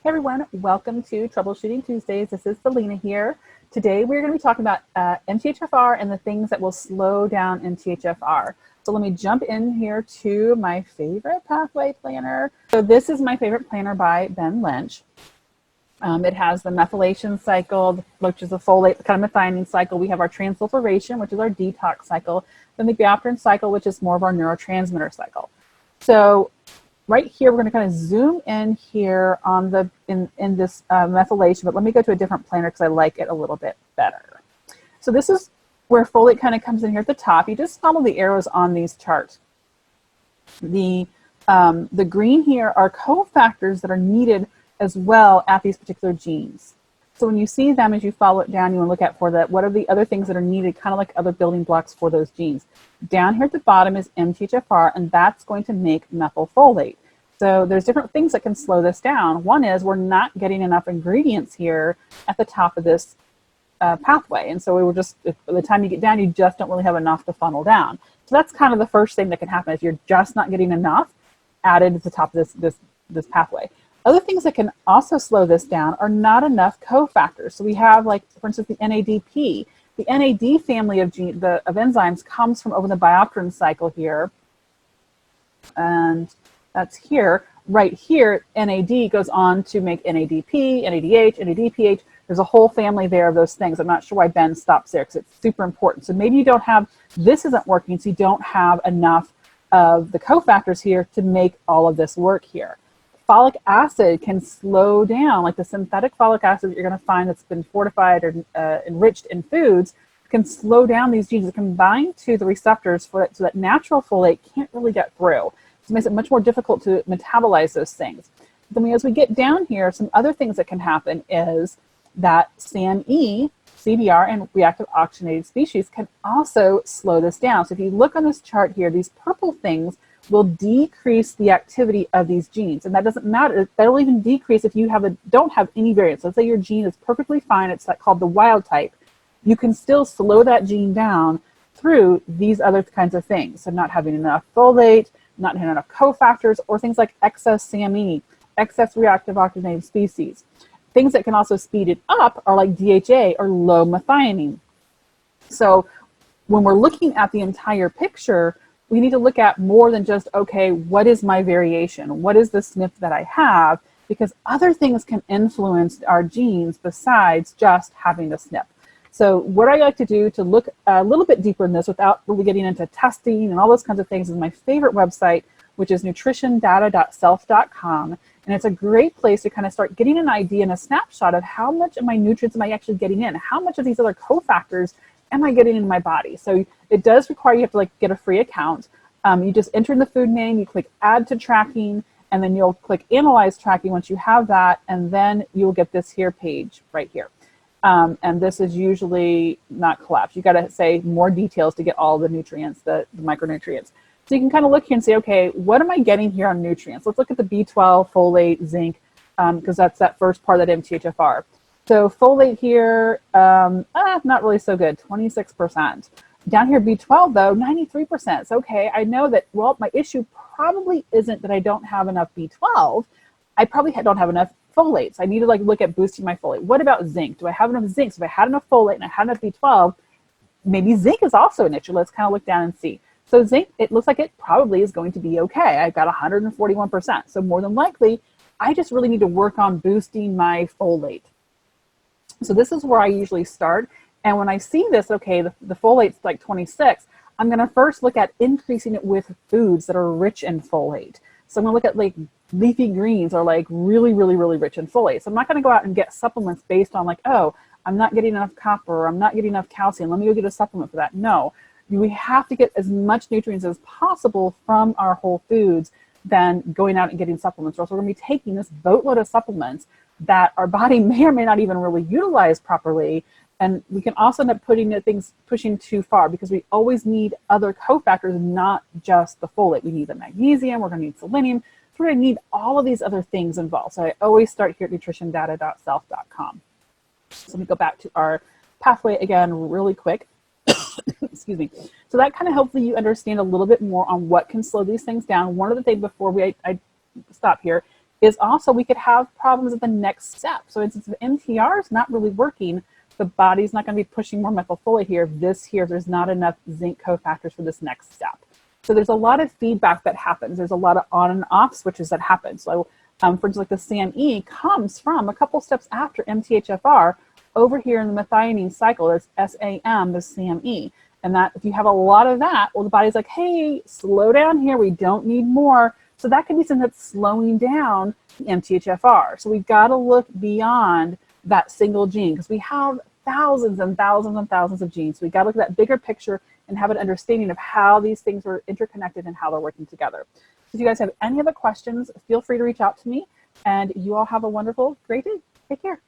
Hey everyone, welcome to Troubleshooting Tuesdays. This is Selena here. Today we're going to be talking about MTHFR and the things that will slow down MTHFR. So let me jump in here to my favorite pathway planner. So this is my favorite planner by Ben Lynch. It has the methylation cycle, which is a folate kind of methionine cycle. We have our transsulfuration, which is our detox cycle. Then the Biopterin cycle, which is more of our neurotransmitter cycle. So right here, we're going to kind of zoom in here on the in this methylation, but let me go to a different planner because I like it a little bit better. So this is where folate kind of comes in here at the top. You just follow the arrows on these charts. The green here are cofactors that are needed as well at these particular genes. So when you see them, as you follow it down, you want to look at for that, what are the other things that are needed, kind of like other building blocks for those genes. Down here at the bottom is MTHFR, and that's going to make methylfolate. So there's different things that can slow this down. One is we're not getting enough ingredients here at the top of this pathway. And so we were just, by the time you get down, you just don't really have enough to funnel down. So that's kind of the first thing that can happen if you're just not getting enough added to the top of this pathway. Other things that can also slow this down are not enough cofactors. So we have, like, for instance, the NADP. The NAD family of enzymes comes from over the Biopterin cycle here. And that's here. Right here, NAD goes on to make NADP, NADH, NADPH. There's a whole family there of those things. I'm not sure why Ben stops there because it's super important. So maybe you don't have, this isn't working, so you don't have enough of the cofactors here to make all of this work here. Folic acid can slow down, like the synthetic folic acid that you're going to find that's been fortified or enriched in foods, can slow down these genes that can bind to the receptors for it, so that natural folate can't really get through. So it makes it much more difficult to metabolize those things. Then as we get down here, some other things that can happen is that SAMe, CBR, and reactive oxygenated species can also slow this down. So if you look on this chart here, these purple things will decrease the activity of these genes. And that doesn't matter. That'll even decrease if you don't have any variants. Let's say your gene is perfectly fine. It's called the wild type. You can still slow that gene down through these other kinds of things. So not having enough folate, not having enough cofactors, or things like excess SAMe, excess reactive oxygenated species. Things that can also speed it up are like DHA or low methionine. So when we're looking at the entire picture, we need to look at more than just, okay, what is my variation? What is the SNP that I have? Because other things can influence our genes besides just having the SNP. So what I like to do to look a little bit deeper in this without really getting into testing and all those kinds of things is my favorite website, which is nutritiondata.self.com. And it's a great place to kind of start getting an idea and a snapshot of how much of my nutrients am I actually getting in? How much of these other cofactors am I getting in my body? So it does require you have to get a free account. You just enter in the food name, you click add to tracking, and then you'll click analyze tracking once you have that, and then you'll get this here page right here. And this is usually not collapsed. You got to say more details to get all the nutrients, the micronutrients. So you can kind of look here and say, okay, what am I getting here on nutrients? Let's look at the B12, folate, zinc, because that's that first part of that MTHFR. So folate here, not really so good, 26%. Down here, B12 though, 93%. So okay, I know that, well, my issue probably isn't that I don't have enough B12. I probably don't have enough folate. So I need to look at boosting my folate. What about zinc? Do I have enough zinc? So if I had enough folate and I had enough B12, maybe zinc is also an issue. Let's kind of look down and see. So zinc, it looks like it probably is going to be okay. I've got 141%. So more than likely, I just really need to work on boosting my folate. So this is where I usually start. And when I see this, okay, the folate's like 26, I'm going to first look at increasing it with foods that are rich in folate. So I'm going to look at leafy greens are really, really, really rich in folate. So I'm not going to go out and get supplements based on oh, I'm not getting enough copper or I'm not getting enough calcium. Let me go get a supplement for that. No, we have to get as much nutrients as possible from our whole foods than going out and getting supplements. Or else we're going to be taking this boatload of supplements that our body may or may not even really utilize properly. And we can also end up pushing too far because we always need other cofactors, not just the folate. We need the magnesium, we're going to need selenium. So we're going to need all of these other things involved. So I always start here at nutritiondata.self.com. So let me go back to our pathway again really quick. Excuse me. So that kind of hopefully you understand a little bit more on what can slow these things down. One of the things before I stop here is also we could have problems at the next step. So if MTR is not really working, the body's not going to be pushing more methylfolate here. There's not enough zinc cofactors for this next step. So there's a lot of feedback that happens. There's a lot of on and off switches that happen. So for instance, like the SAMe comes from a couple steps after MTHFR over here in the methionine cycle. There's SAM, the SAMe. And that if you have a lot of that, well, the body's like, hey, slow down here. We don't need more. So that could be something that's slowing down the MTHFR. So we've got to look beyond that single gene because we have thousands and thousands and thousands of genes. So we got to look at that bigger picture and have an understanding of how these things are interconnected and how they're working together. So if you guys have any other questions, feel free to reach out to me, and you all have a wonderful, great day. Take care.